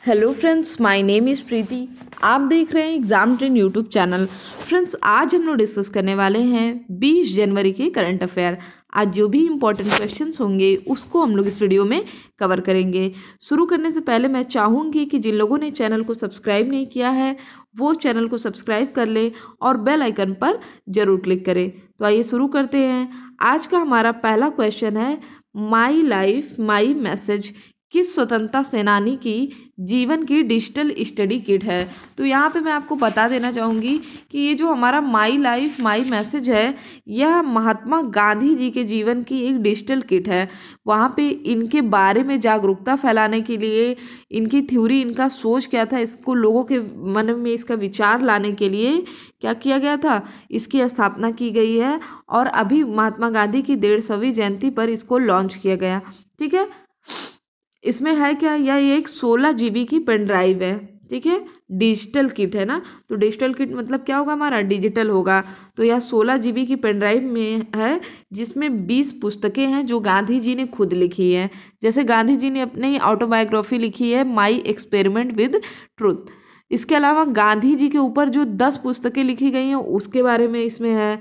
Hello friends, my name is Preeti. आप देख रहे हैं exam train YouTube channel. Friends, आज हम लोग डिस्कस करने वाले हैं 20 जनवरी के करंट अफेयर। आज जो भी इम्पोर्टेंट क्वेश्चंस होंगे उसको हम लोग इस वीडियो में कवर करेंगे। शुरू करने से पहले मैं चाहूँगी कि जिन लोगों ने चैनल को सब्सक्राइब नहीं किया है वो चैनल को सब्सक्राइब कर ले और बेल आइकन पर जरूर क्लिक करें। तो आइए शुरू करते हैं। आज का हमारा पहला क्वेश्चन है, माई लाइफ माई मैसेज किस स्वतंत्रता सेनानी की जीवन की डिजिटल स्टडी किट है। तो यहाँ पे मैं आपको बता देना चाहूँगी कि ये जो हमारा माई लाइफ माई मैसेज है यह महात्मा गांधी जी के जीवन की एक डिजिटल किट है। वहाँ पे इनके बारे में जागरूकता फैलाने के लिए, इनकी थ्योरी, इनका सोच क्या था, इसको लोगों के मन में इसका विचार लाने के लिए क्या किया गया था, इसकी स्थापना की गई है। और अभी महात्मा गांधी की 150वीं जयंती पर इसको लॉन्च किया गया। ठीक है, इसमें है क्या, यह एक 16 GB की पेन ड्राइव है। ठीक है, डिजिटल किट है ना, तो डिजिटल किट मतलब क्या होगा, हमारा डिजिटल होगा। तो यह 16 GB की पेन ड्राइव में है, जिसमें 20 पुस्तकें हैं जो गांधी जी ने खुद लिखी है। जैसे गांधी जी ने अपनी ऑटोबायोग्राफी लिखी है, माई एक्सपेरिमेंट विद ट्रूथ। इसके अलावा गांधी जी के ऊपर जो 10 पुस्तकें लिखी गई हैं उसके बारे में इसमें है।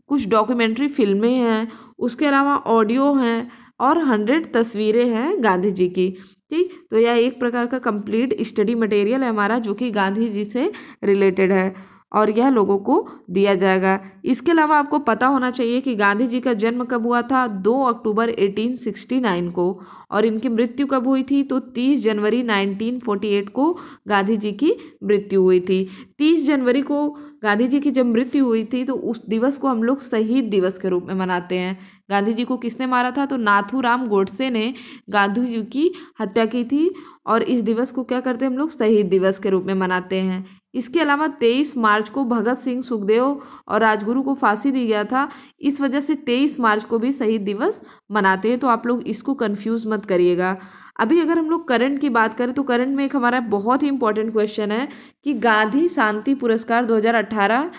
कुछ डॉक्यूमेंट्री फिल्में हैं, उसके अलावा ऑडियो हैं और 100 तस्वीरें हैं गांधी जी की। ठीक, तो यह एक प्रकार का कंप्लीट स्टडी मटेरियल है हमारा, जो कि गांधी जी से रिलेटेड है और यह लोगों को दिया जाएगा। इसके अलावा आपको पता होना चाहिए कि गांधी जी का जन्म कब हुआ था, 2 अक्टूबर 1869 को। और इनकी मृत्यु कब हुई थी, तो 30 जनवरी 1948 को गांधी जी की मृत्यु हुई थी। 30 जनवरी को गांधी जी की जब मृत्यु हुई थी तो उस दिवस को हम लोग शहीद दिवस के रूप में मनाते हैं। गांधी जी को किसने मारा था, तो नाथूराम गोडसे ने गांधी जी की हत्या की थी और इस दिवस को क्या करते हैं हम लोग, शहीद दिवस के रूप में मनाते हैं। इसके अलावा 23 मार्च को भगत सिंह, सुखदेव और राजगुरु को फांसी दी गया था, इस वजह से 23 मार्च को भी शहीद दिवस मनाते हैं। तो आप लोग इसको कंफ्यूज मत करिएगा। अभी अगर हम लोग करंट की बात करें तो करंट में एक हमारा बहुत ही इंपॉर्टेंट क्वेश्चन है कि गांधी शांति पुरस्कार 2018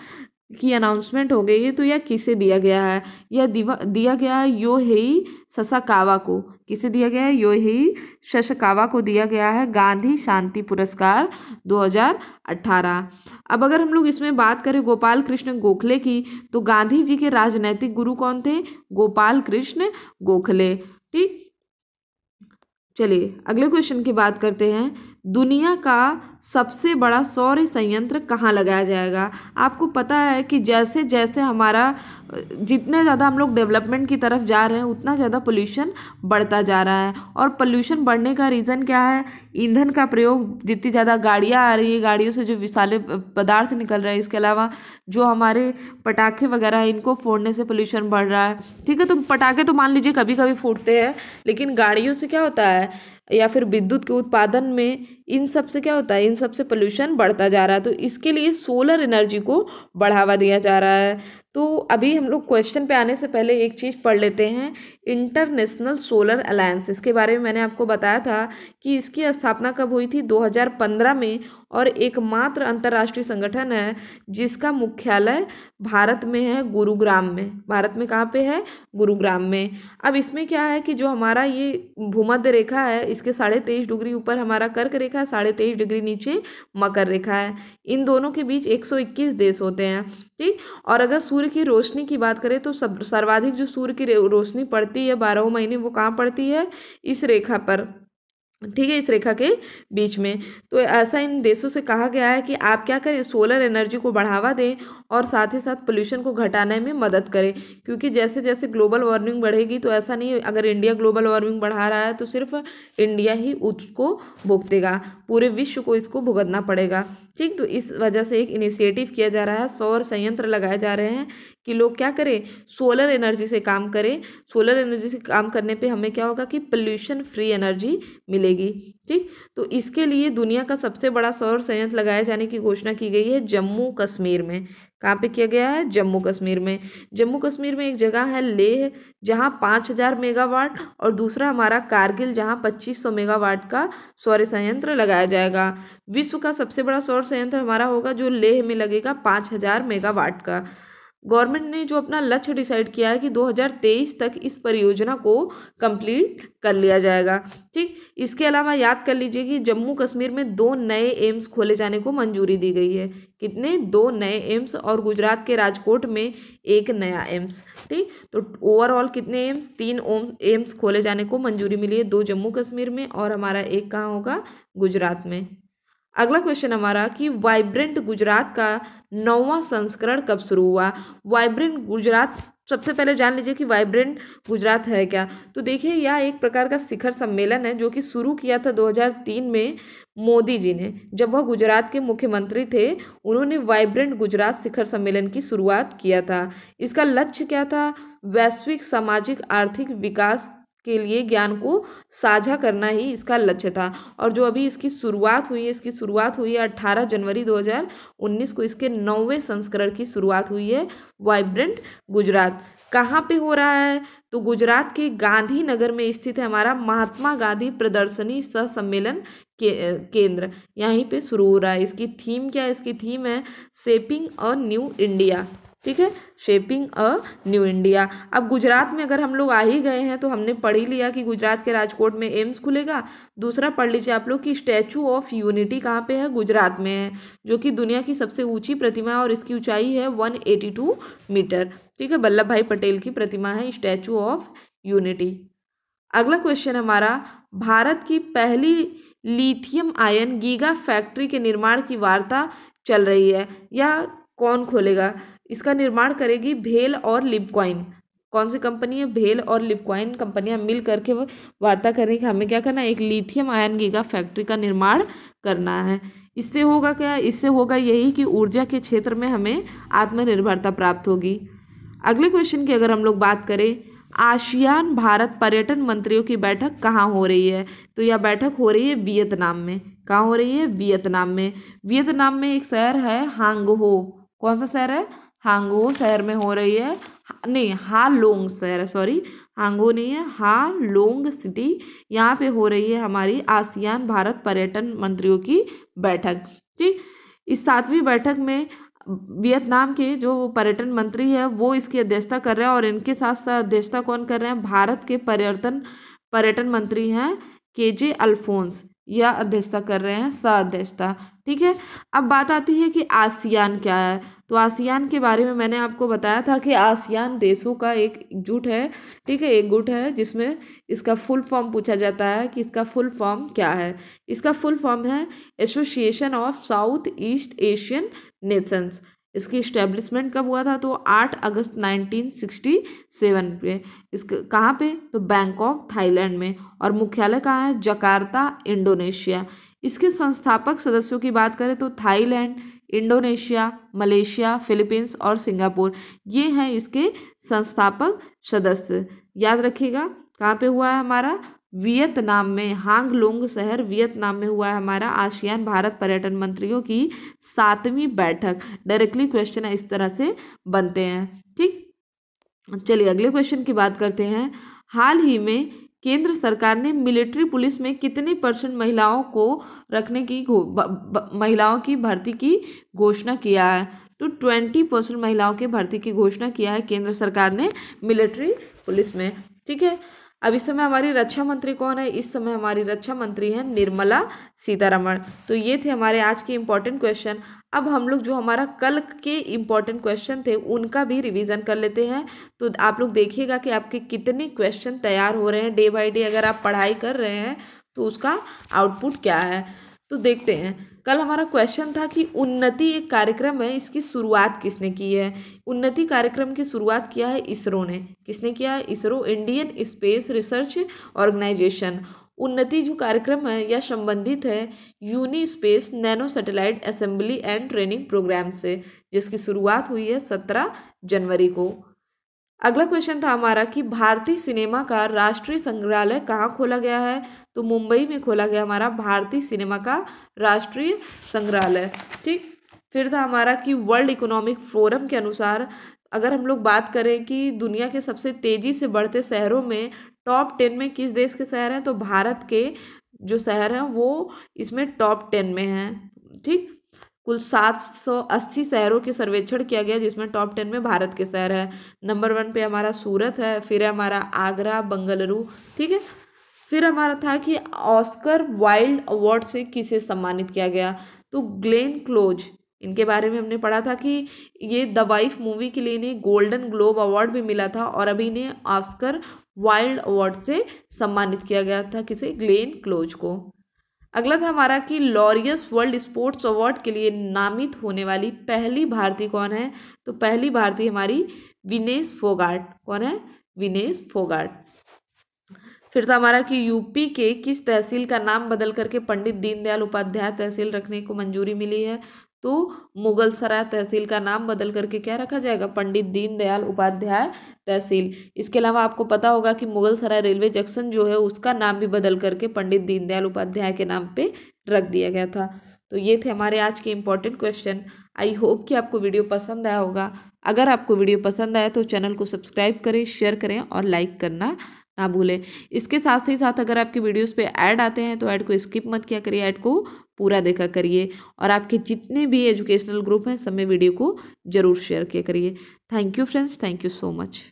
की अनाउंसमेंट हो गई है, तो यह किसे दिया गया है। यह दिया गया है योहेई ससाकावा को। किसे दिया गया है, योहेई ससाकावा को दिया गया है गांधी शांति पुरस्कार 2018। अब अगर हम लोग इसमें बात करें गोपाल कृष्ण गोखले की, तो गांधी जी के राजनैतिक गुरु कौन थे, गोपाल कृष्ण गोखले। ठीक, चलिए अगले क्वेश्चन की बात करते हैं। दुनिया का सबसे बड़ा सौर संयंत्र कहाँ लगाया जाएगा। आपको पता है कि जैसे जैसे हमारा जितने ज़्यादा हम लोग डेवलपमेंट की तरफ जा रहे हैं उतना ज़्यादा पोल्यूशन बढ़ता जा रहा है। और पोल्यूशन बढ़ने का रीज़न क्या है, ईंधन का प्रयोग, जितनी ज़्यादा गाड़ियाँ आ रही है, गाड़ियों से जो विषैले पदार्थ निकल रहा है, इसके अलावा जो हमारे पटाखे वगैरह हैं इनको फोड़ने से पोल्यूशन बढ़ रहा है। ठीक है, तो पटाखे तो मान लीजिए कभी कभी फूटते हैं, लेकिन गाड़ियों से क्या होता है, या फिर विद्युत के उत्पादन में, इन सब से क्या होता है, इन सब से पोल्यूशन बढ़ता जा रहा है। तो इसके लिए सोलर एनर्जी को बढ़ावा दिया जा रहा है। तो अभी हम लोग क्वेश्चन पे आने से पहले एक चीज़ पढ़ लेते हैं, इंटरनेशनल सोलर अलायंस। इसके बारे में मैंने आपको बताया था कि इसकी स्थापना कब हुई थी, 2015 में, और एकमात्र अंतर्राष्ट्रीय संगठन है जिसका मुख्यालय भारत में है, गुरुग्राम में। भारत में कहाँ पे है, गुरुग्राम में। अब इसमें क्या है कि जो हमारा ये भूमध्य रेखा है, इसके 23.5 डिग्री ऊपर हमारा कर्क रेखा है, 23.5 डिग्री नीचे मकर रेखा है। इन दोनों के बीच 121 देश होते हैं। ठीक, और अगर सूर्य की रोशनी की बात करें तो सर्वाधिक जो सूर्य की रोशनी पड़ती है 12 महीने, वो कहाँ पड़ती है, इस रेखा पर। ठीक है, इस रेखा के बीच में। तो ऐसा इन देशों से कहा गया है कि आप क्या करें, सोलर एनर्जी को बढ़ावा दें और साथ ही साथ पोल्यूशन को घटाने में मदद करें। क्योंकि जैसे जैसे ग्लोबल वार्मिंग बढ़ेगी, तो ऐसा नहीं अगर इंडिया ग्लोबल वार्मिंग बढ़ा रहा है तो सिर्फ इंडिया ही उसको भुगतेगा, पूरे विश्व को इसको भुगतना पड़ेगा। ठीक, तो इस वजह से एक इनिशिएटिव किया जा रहा है, सौर संयंत्र लगाए जा रहे हैं कि लोग क्या करें, सोलर एनर्जी से काम करें। सोलर एनर्जी से काम करने पे हमें क्या होगा कि पोल्यूशन फ्री एनर्जी मिलेगी। ठीक, तो इसके लिए दुनिया का सबसे बड़ा सौर संयंत्र लगाए जाने की घोषणा की गई है जम्मू कश्मीर में। कहाँ पे किया गया है, जम्मू कश्मीर में। जम्मू कश्मीर में एक जगह है लेह, जहाँ 5000 मेगावाट, और दूसरा हमारा कारगिल, जहाँ 2500 मेगावाट का सौर संयंत्र लगाया जाएगा। विश्व का सबसे बड़ा सौर संयंत्र हमारा होगा जो लेह में लगेगा, 5000 मेगावाट का। गवर्नमेंट ने जो अपना लक्ष्य डिसाइड किया है कि 2023 तक इस परियोजना को कंप्लीट कर लिया जाएगा। ठीक, इसके अलावा याद कर लीजिए कि जम्मू कश्मीर में 2 नए एम्स खोले जाने को मंजूरी दी गई है। कितने? 2 नए एम्स, और गुजरात के राजकोट में एक नया एम्स। ठीक, तो ओवरऑल कितने एम्स? 3 एम्स खोले जाने को मंजूरी मिली है, 2 जम्मू कश्मीर में और हमारा एक कहाँ होगा? गुजरात में। अगला क्वेश्चन हमारा कि वाइब्रेंट गुजरात का 9वां संस्करण कब शुरू हुआ? वाइब्रेंट गुजरात, सबसे पहले जान लीजिए कि वाइब्रेंट गुजरात है क्या। तो देखिए, यह एक प्रकार का शिखर सम्मेलन है जो कि शुरू किया था 2003 में मोदी जी ने, जब वह गुजरात के मुख्यमंत्री थे। उन्होंने वाइब्रेंट गुजरात शिखर सम्मेलन की शुरुआत किया था। इसका लक्ष्य क्या था? वैश्विक सामाजिक आर्थिक विकास के लिए ज्ञान को साझा करना ही इसका लक्ष्य था। और जो अभी इसकी शुरुआत हुई है, 18 जनवरी 2019 को इसके 9वें संस्करण की शुरुआत हुई है। वाइब्रेंट गुजरात कहाँ पे हो रहा है? तो गुजरात के गांधीनगर में स्थित है हमारा महात्मा गांधी प्रदर्शनी सह सम्मेलन केंद्र, यहीं पे शुरू हो रहा है। इसकी थीम क्या है? इसकी थीम है शेपिंग अ न्यू इंडिया। ठीक है, शेपिंग अ न्यू इंडिया। अब गुजरात में अगर हम लोग आ ही गए हैं तो हमने पढ़ ही लिया कि गुजरात के राजकोट में एम्स खुलेगा। दूसरा पढ़ लीजिए आप लोग कि स्टैचू ऑफ यूनिटी कहाँ पे है? गुजरात में है, जो कि दुनिया की सबसे ऊंची प्रतिमा है और इसकी ऊंचाई है 182 मीटर। ठीक है, वल्लभ भाई पटेल की प्रतिमा है स्टैचू ऑफ यूनिटी। अगला क्वेश्चन हमारा, भारत की पहली लिथियम आयन गीगा फैक्ट्री के निर्माण की वार्ता चल रही है, या कौन खोलेगा? इसका निर्माण करेगी भेल और लिपक्वाइन। कौन सी कंपनी है? भेल और लिपक्वाइन कंपनियां मिल करके वो वार्ता करें कि हमें क्या करना है? एक लिथियम आयन गीगा फैक्ट्री का निर्माण करना है। इससे होगा क्या? इससे होगा यही कि ऊर्जा के क्षेत्र में हमें आत्मनिर्भरता प्राप्त होगी। अगले क्वेश्चन की अगर हम लोग बात करें, आसियान भारत पर्यटन मंत्रियों की बैठक कहाँ हो रही है? तो यह बैठक हो रही है वियतनाम में। कहाँ हो रही है? वियतनाम में। वियतनाम में एक शहर है हांगहो। कौन सा शहर है? हांगहो शहर में हो रही है। नहीं, हालोंग शहर है, सॉरी, हांगहो नहीं है, हालोंग सिटी। यहाँ पे हो रही है हमारी आसियान भारत पर्यटन मंत्रियों की बैठक। ठीक, इस 7वीं बैठक में वियतनाम के जो पर्यटन मंत्री है वो इसकी अध्यक्षता कर रहे हैं, और इनके साथ साथ अध्यक्षता कौन कर रहे हैं? भारत के पर्यटन मंत्री हैं केजे अल्फोंस, यह अध्यक्षता कर रहे हैं, सह अध्यक्षता। ठीक है, अब बात आती है कि आसियान क्या है। तो आसियान के बारे में मैंने आपको बताया था कि आसियान देशों का एक गुट है। ठीक है, एक गुट है जिसमें इसका फुल फॉर्म पूछा जाता है कि इसका फुल फॉर्म क्या है। इसका फुल फॉर्म है association of south east Asian Nations. इसकी इस्टेब्लिशमेंट कब हुआ था? तो 8 अगस्त 1967 पे। इसके कहाँ पे? तो बैंकॉक थाईलैंड में, और मुख्यालय कहाँ है? Jakarta Indonesia. इसके संस्थापक सदस्यों की बात करें तो थाईलैंड, इंडोनेशिया, मलेशिया, फिलीपींस और सिंगापुर, ये हैं इसके संस्थापक सदस्य। याद रखिएगा, कहाँ पे हुआ है हमारा? वियतनाम में। हांगलोंग शहर वियतनाम में हुआ है हमारा आसियान भारत पर्यटन मंत्रियों की 7वीं बैठक। डायरेक्टली क्वेश्चन इस तरह से बनते हैं। ठीक, चलिए अगले क्वेश्चन की बात करते हैं। हाल ही में केंद्र सरकार ने मिलिट्री पुलिस में कितने % महिलाओं को रखने की महिलाओं की भर्ती की घोषणा किया है? तो 20% महिलाओं के भर्ती की घोषणा किया है केंद्र सरकार ने मिलिट्री पुलिस में। ठीक है, अब इस समय हमारी रक्षा मंत्री कौन है? इस समय हमारी रक्षा मंत्री हैं निर्मला सीतारमण। तो ये थे हमारे आज के इम्पोर्टेंट क्वेश्चन। अब हम लोग जो हमारा कल के इम्पोर्टेंट क्वेश्चन थे उनका भी रिवीजन कर लेते हैं। तो आप लोग देखिएगा कि आपके कितने क्वेश्चन तैयार हो रहे हैं डे बाय डे। अगर आप पढ़ाई कर रहे हैं तो उसका आउटपुट क्या है, तो देखते हैं। कल हमारा क्वेश्चन था कि उन्नति एक कार्यक्रम है, इसकी शुरुआत किसने की है? उन्नति कार्यक्रम की शुरुआत किया है इसरो ने। किसने किया है? ISRO, Indian space research organisation. UNNATI जो कार्यक्रम है यह संबंधित है uni space nano satellite assembly and training programme से, जिसकी शुरुआत हुई है 17 जनवरी को। अगला क्वेश्चन था हमारा कि भारतीय सिनेमा का राष्ट्रीय संग्रहालय कहाँ खोला गया है? तो मुंबई में खोला गया हमारा भारतीय सिनेमा का राष्ट्रीय संग्रहालय। ठीक, फिर था हमारा कि वर्ल्ड इकोनॉमिक फोरम के अनुसार अगर हम लोग बात करें कि दुनिया के सबसे तेजी से बढ़ते शहरों में टॉप 10 में किस देश के शहर हैं, तो भारत के जो शहर हैं वो इसमें टॉप 10 में हैं। ठीक, कुल 780 शहरों के सर्वेक्षण किया गया, जिसमें टॉप 10 में भारत के शहर है। नंबर 1 पे हमारा सूरत है, फिर है हमारा आगरा, बंगलुरु, ठीक है। फिर हमारा था कि ऑस्कर वाइल्ड अवार्ड से किसे सम्मानित किया गया, तो ग्लेन क्लोज, इनके बारे में हमने पढ़ा था कि ये द वाइफ मूवी के लिए इन्हें गोल्डन ग्लोब अवार्ड भी मिला था और अभी इन्हें ऑस्कर वाइल्ड अवार्ड से सम्मानित किया गया था, किसे, ग्लेन क्लोज को। अगला था हमारा कि लॉरियस वर्ल्ड स्पोर्ट्स अवार्ड के लिए नामित होने वाली पहली भारतीय कौन है, तो पहली भारतीय हमारी विनेश फोगाट। कौन है, विनेश फोगाट। फिर था हमारा कि यूपी के किस तहसील का नाम बदल करके पंडित दीनदयाल उपाध्याय तहसील रखने को मंजूरी मिली है, तो मुगलसराय तहसील का नाम बदल करके क्या रखा जाएगा, पंडित दीनदयाल उपाध्याय तहसील। इसके अलावा आपको पता होगा कि मुगलसराय रेलवे जंक्शन जो है उसका नाम भी बदल करके पंडित दीनदयाल उपाध्याय के नाम पे रख दिया गया था। तो ये थे हमारे आज के इम्पोर्टेंट क्वेश्चन। आई होप कि आपको वीडियो पसंद आया होगा। अगर आपको वीडियो पसंद आया तो चैनल को सब्सक्राइब करें, शेयर करें और लाइक करना ना भूलें। इसके साथ ही साथ अगर आपके वीडियोस पे ऐड आते हैं तो ऐड को स्किप मत किया करिए, ऐड को पूरा देखा करिए और आपके जितने भी एजुकेशनल ग्रुप हैं सब में वीडियो को जरूर शेयर किया करिए। Thank you friends, thank you so much.